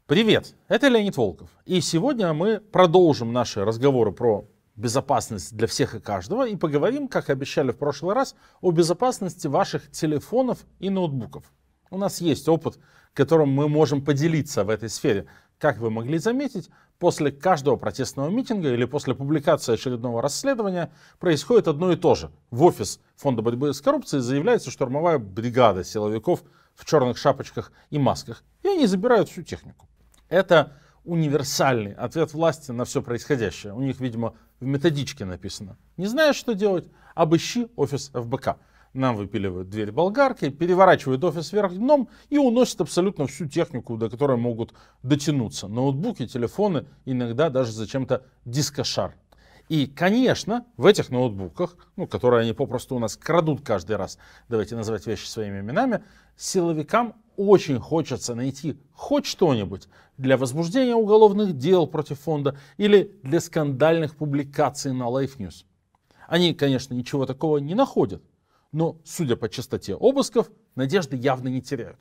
Привет, это Леонид Волков. И сегодня мы продолжим наши разговоры про безопасность для всех и каждого и поговорим, как обещали в прошлый раз, о безопасности ваших телефонов и ноутбуков. У нас есть опыт, которым мы можем поделиться в этой сфере. Как вы могли заметить, после каждого протестного митинга или после публикации очередного расследования происходит одно и то же. В офис Фонда борьбы с коррупцией заявляется штурмовая бригада силовиков в черных шапочках и масках, и они забирают всю технику. Это универсальный ответ власти на все происходящее. У них, видимо, в методичке написано: не знаешь, что делать, обыщи офис ФБК. Нам выпиливают дверь болгаркой, переворачивают офис вверх дном и уносят абсолютно всю технику, до которой могут дотянуться. Ноутбуки, телефоны, иногда даже зачем-то дискошар. И, конечно, в этих ноутбуках, которые они попросту у нас крадут каждый раз, давайте называть вещи своими именами, силовикам очень хочется найти хоть что-нибудь для возбуждения уголовных дел против фонда или для скандальных публикаций на Life News. Они, конечно, ничего такого не находят, но, судя по частоте обысков, надежды явно не теряют.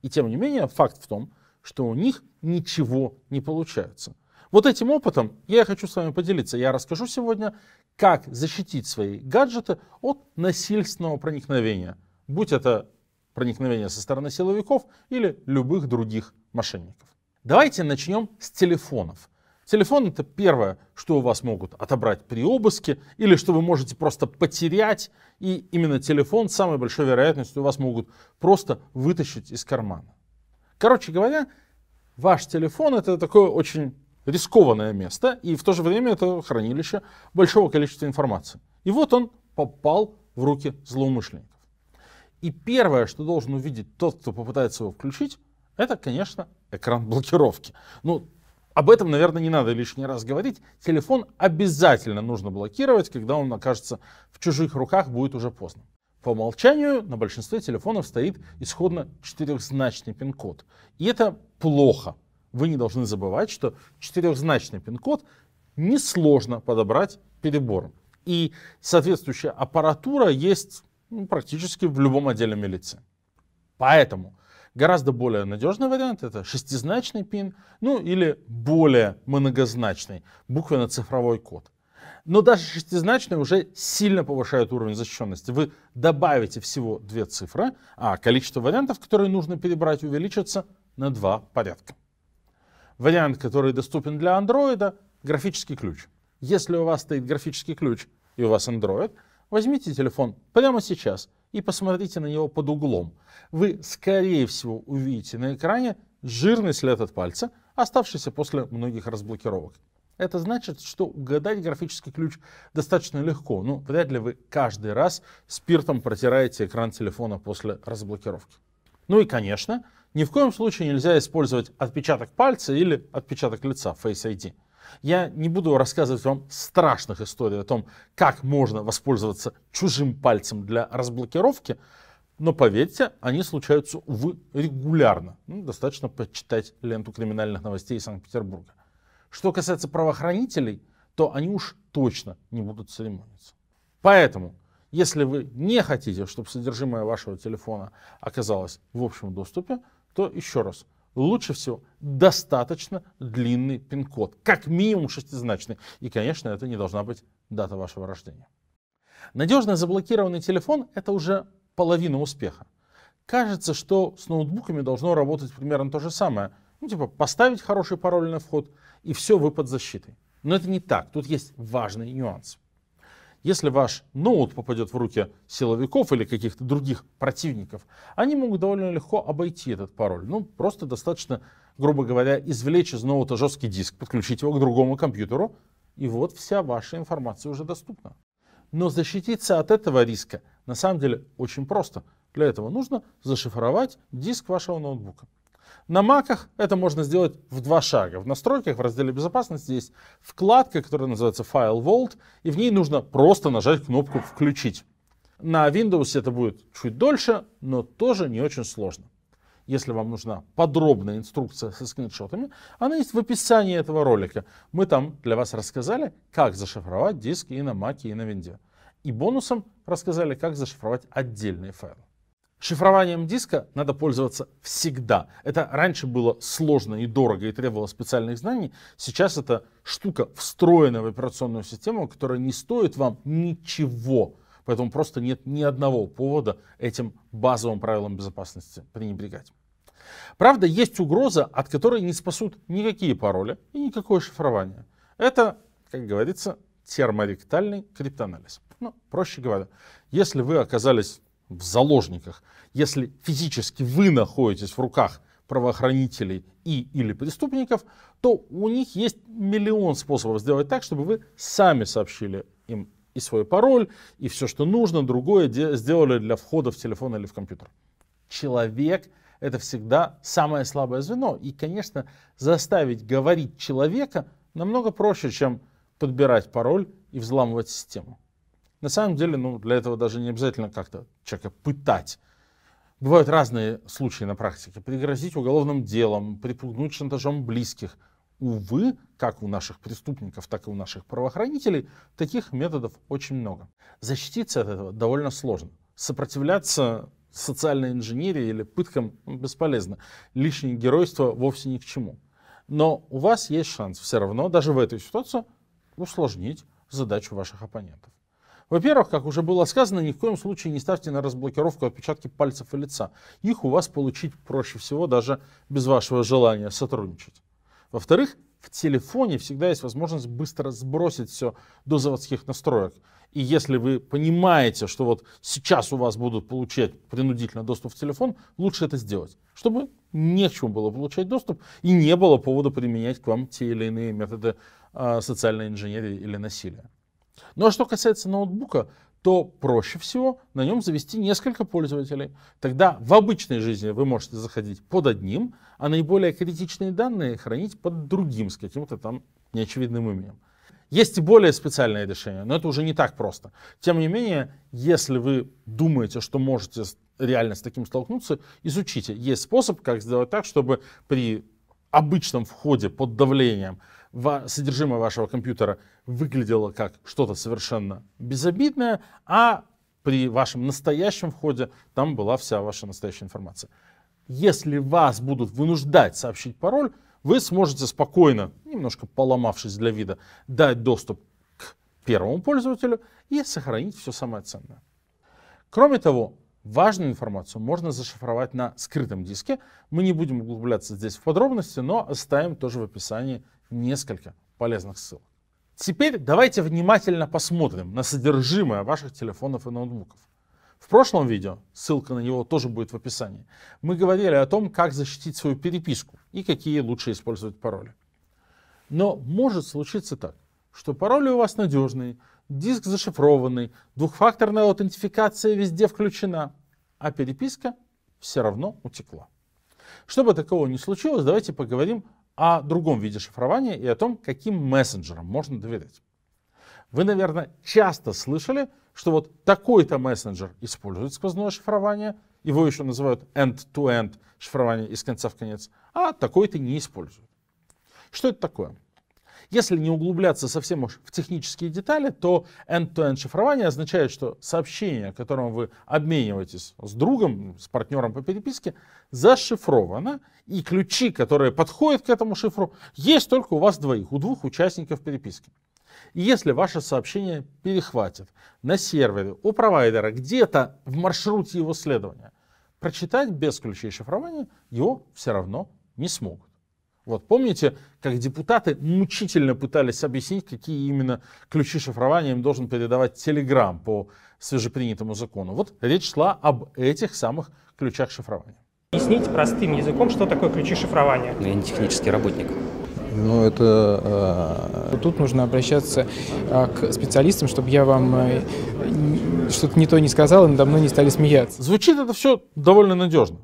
И тем не менее, факт в том, что у них ничего не получается. Вот этим опытом я хочу с вами поделиться. Я расскажу сегодня, как защитить свои гаджеты от насильственного проникновения, будь это проникновение со стороны силовиков или любых других мошенников. Давайте начнем с телефонов. Телефон — это первое, что у вас могут отобрать при обыске или что вы можете просто потерять. И именно телефон с самой большой вероятностью у вас могут просто вытащить из кармана. Короче говоря, ваш телефон — это такое очень рискованное место, и в то же время это хранилище большого количества информации. И вот он попал в руки злоумышленников. И первое, что должен увидеть тот, кто попытается его включить, это, конечно, экран блокировки. Об этом, наверное, не надо лишний раз говорить. Телефон обязательно нужно блокировать, когда он окажется в чужих руках, будет уже поздно. По умолчанию на большинстве телефонов стоит исходно 4-значный пин-код. И это плохо. Вы не должны забывать, что 4-значный пин-код несложно подобрать перебором. И соответствующая аппаратура есть практически в любом отделе милиции. Поэтому гораздо более надежный вариант — это 6-значный пин, или более многозначный буквенно-цифровой код. Но даже 6-значный уже сильно повышает уровень защищенности. Вы добавите всего 2 цифры, а количество вариантов, которые нужно перебрать, увеличится на 2 порядка. Вариант, который доступен для Android — графический ключ. Если у вас стоит графический ключ и у вас Android, возьмите телефон прямо сейчас и посмотрите на него под углом. Вы, скорее всего, увидите на экране жирный след от пальца, оставшийся после многих разблокировок. Это значит, что угадать графический ключ достаточно легко, но вряд ли вы каждый раз спиртом протираете экран телефона после разблокировки. И, конечно, ни в коем случае нельзя использовать отпечаток пальца или отпечаток лица, Face ID. Я не буду рассказывать вам страшных историй о том, как можно воспользоваться чужим пальцем для разблокировки, но поверьте, они случаются, увы, регулярно. Достаточно почитать ленту криминальных новостей Санкт-Петербурга. Что касается правоохранителей, то они уж точно не будут церемониться. Поэтому, если вы не хотите, чтобы содержимое вашего телефона оказалось в общем доступе, то еще раз, лучше всего достаточно длинный пин-код, как минимум 6-значный. И, конечно, это не должна быть дата вашего рождения. Надежно заблокированный телефон — это уже половина успеха. Кажется, что с ноутбуками должно работать примерно то же самое. Поставить хороший пароль на вход, и все, вы под защитой. Но это не так. Тут есть важный нюанс. Если ваш ноут попадет в руки силовиков или каких-то других противников, они могут довольно легко обойти этот пароль. Просто достаточно, грубо говоря, извлечь из ноута жесткий диск, подключить его к другому компьютеру, и вот вся ваша информация уже доступна. Но защититься от этого риска на самом деле очень просто. Для этого нужно зашифровать диск вашего ноутбука. На Mac'ах это можно сделать в 2 шага. В настройках в разделе безопасности есть вкладка, которая называется File Vault, и в ней нужно просто нажать кнопку «Включить». На Windows это будет чуть дольше, но тоже не очень сложно. Если вам нужна подробная инструкция со скриншотами, она есть в описании этого ролика. Мы там для вас рассказали, как зашифровать диски и на Mac, и на Windows. И бонусом рассказали, как зашифровать отдельные файлы. Шифрованием диска надо пользоваться всегда. Это раньше было сложно и дорого и требовало специальных знаний. Сейчас это штука, встроенная в операционную систему, которая не стоит вам ничего. Поэтому просто нет ни одного повода этим базовым правилам безопасности пренебрегать. Правда, есть угроза, от которой не спасут никакие пароли и никакое шифрование. Это, как говорится, терморектальный криптоанализ. Ну, проще говоря, если вы оказались в заложниках, если физически вы находитесь в руках правоохранителей или преступников, то у них есть миллион способов сделать так, чтобы вы сами сообщили им и свой пароль, и все, что нужно, другое сделали для входа в телефон или в компьютер. Человек — это всегда самое слабое звено. И, конечно, заставить говорить человека намного проще, чем подбирать пароль и взламывать систему. На самом деле, для этого даже не обязательно как-то человека пытать. Бывают разные случаи на практике. Пригрозить уголовным делом, припугнуть шантажом близких. Увы, как у наших преступников, так и у наших правоохранителей, таких методов очень много. Защититься от этого довольно сложно. Сопротивляться социальной инженерии или пыткам бесполезно. Лишнее геройство вовсе ни к чему. Но у вас есть шанс все равно, даже в этой ситуации, усложнить задачу ваших оппонентов. Во-первых, как уже было сказано, ни в коем случае не ставьте на разблокировку отпечатки пальцев и лица. Их у вас получить проще всего даже без вашего желания сотрудничать. Во-вторых, в телефоне всегда есть возможность быстро сбросить все до заводских настроек. И если вы понимаете, что вот сейчас у вас будут получать принудительно доступ в телефон, лучше это сделать, чтобы не к чему было получать доступ и не было повода применять к вам те или иные методы социальной инженерии или насилия. Ну а что касается ноутбука, то проще всего на нем завести несколько пользователей. Тогда в обычной жизни вы можете заходить под одним, а наиболее критичные данные хранить под другим с каким-то там неочевидным именем. Есть и более специальные решения, но это уже не так просто. Тем не менее, если вы думаете, что можете реально с таким столкнуться, изучите. Есть способ, как сделать так, чтобы при обычном входе под давлением содержимое вашего компьютера выглядело как что-то совершенно безобидное, а при вашем настоящем входе там была вся ваша настоящая информация. Если вас будут вынуждать сообщить пароль, вы сможете спокойно, немножко поломавшись для вида, дать доступ к первому пользователю и сохранить все самое ценное. Кроме того, важную информацию можно зашифровать на скрытом диске. Мы не будем углубляться здесь в подробности, но оставим тоже в описании несколько полезных ссылок. Теперь давайте внимательно посмотрим на содержимое ваших телефонов и ноутбуков. В прошлом видео, ссылка на него тоже будет в описании, мы говорили о том, как защитить свою переписку и какие лучше использовать пароли. Но может случиться так, что пароли у вас надежные, диск зашифрованный, двухфакторная аутентификация везде включена, а переписка все равно утекла. Чтобы такого не случилось, давайте поговорим о другом виде шифрования и о том, каким мессенджерам можно доверять. Вы, наверное, часто слышали, что вот такой-то мессенджер использует сквозное шифрование, его еще называют end-to-end шифрование из конца в конец, а такой-то не использует. Что это такое? Если не углубляться совсем уж в технические детали, то end-to-end шифрование означает, что сообщение, которым вы обмениваетесь с другом, с партнером по переписке, зашифровано, и ключи, которые подходят к этому шифру, есть только у вас двоих, у двух участников переписки. И если ваше сообщение перехватит на сервере у провайдера где-то в маршруте его следования, прочитать без ключей шифрования его все равно не смогут. Вот помните, как депутаты мучительно пытались объяснить, какие именно ключи шифрования им должен передавать Telegram по свежепринятому закону? Вот речь шла об этих самых ключах шифрования. Объясните простым языком, что такое ключи шифрования. Я не технический работник. Ну, это... Тут нужно обращаться к специалистам, чтобы я вам что-то не то не сказал, и надо мной не стали смеяться. Звучит это все довольно надежно.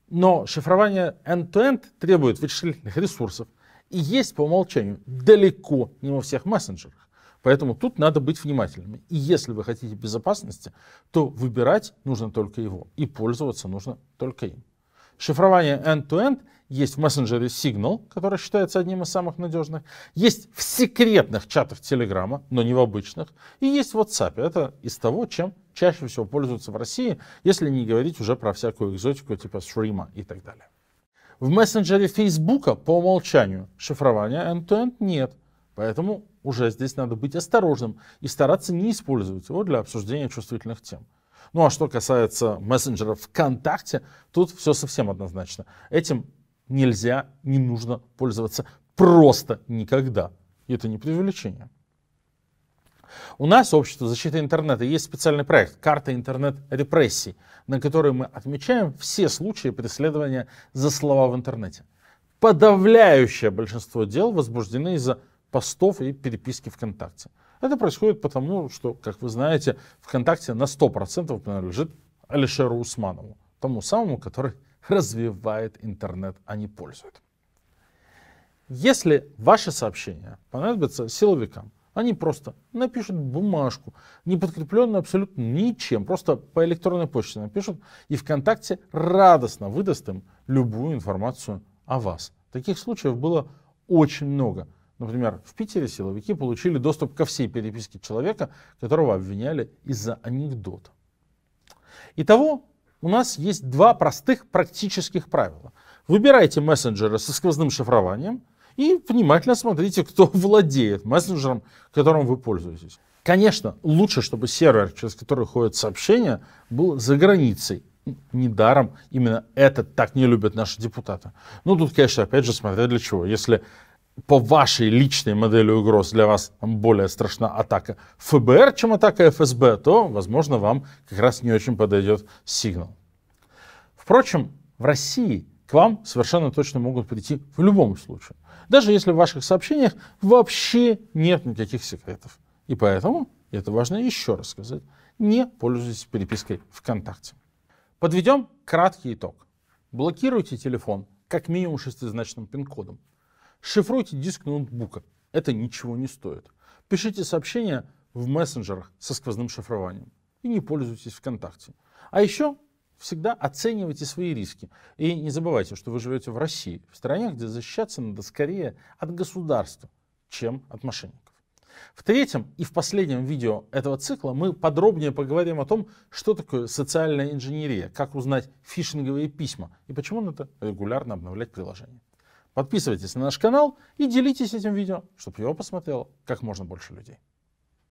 Но шифрование end-to-end требует вычислительных ресурсов и есть по умолчанию далеко не во всех мессенджерах. Поэтому тут надо быть внимательными. И если вы хотите безопасности, то выбирать нужно только его и пользоваться нужно только им. Шифрование end-to-end есть в мессенджере Signal, который считается одним из самых надежных. Есть в секретных чатах Telegram, но не в обычных. И есть в WhatsApp. Это из того, чем чаще всего пользуются в России, если не говорить уже про всякую экзотику типа Threema и так далее. В мессенджере Facebook по умолчанию шифрования end-to-end нет. Поэтому уже здесь надо быть осторожным и стараться не использовать его для обсуждения чувствительных тем. Ну а что касается мессенджера ВКонтакте, тут все совсем однозначно. Этим нельзя, не нужно пользоваться просто никогда. И это не преувеличение. У нас, Общество защиты интернета, есть специальный проект «Карта интернет-репрессий», на которой мы отмечаем все случаи преследования за слова в интернете. Подавляющее большинство дел возбуждены из-за постов и переписки ВКонтакте. Это происходит потому, что, как вы знаете, ВКонтакте на 100% принадлежит Алишеру Усманову, тому самому, который развивает интернет, а не пользует. Если ваши сообщения понадобятся силовикам, они просто напишут бумажку, не подкрепленную абсолютно ничем, просто по электронной почте напишут, и ВКонтакте радостно выдаст им любую информацию о вас. Таких случаев было очень много. Например, в Питере силовики получили доступ ко всей переписке человека, которого обвиняли из-за анекдота. Итого, у нас есть два простых практических правила. Выбирайте мессенджеры со сквозным шифрованием и внимательно смотрите, кто владеет мессенджером, которым вы пользуетесь. Конечно, лучше, чтобы сервер, через который ходят сообщения, был за границей. Недаром именно это так не любят наши депутаты. Ну, тут, конечно, опять же, смотря для чего. Если по вашей личной модели угроз для вас более страшна атака ФБР, чем атака ФСБ, то, возможно, вам как раз не очень подойдет Signal. Впрочем, в России к вам совершенно точно могут прийти в любом случае. Даже если в ваших сообщениях вообще нет никаких секретов. И поэтому, и это важно еще раз сказать, не пользуйтесь перепиской ВКонтакте. Подведем краткий итог. Блокируйте телефон как минимум 6-значным пин-кодом. Шифруйте диск ноутбука. Это ничего не стоит. Пишите сообщения в мессенджерах со сквозным шифрованием. И не пользуйтесь ВКонтакте. А еще всегда оценивайте свои риски. И не забывайте, что вы живете в России, в стране, где защищаться надо скорее от государства, чем от мошенников. В третьем и в последнем видео этого цикла мы подробнее поговорим о том, что такое социальная инженерия, как узнать фишинговые письма и почему надо регулярно обновлять приложение. Подписывайтесь на наш канал и делитесь этим видео, чтобы его посмотрело как можно больше людей.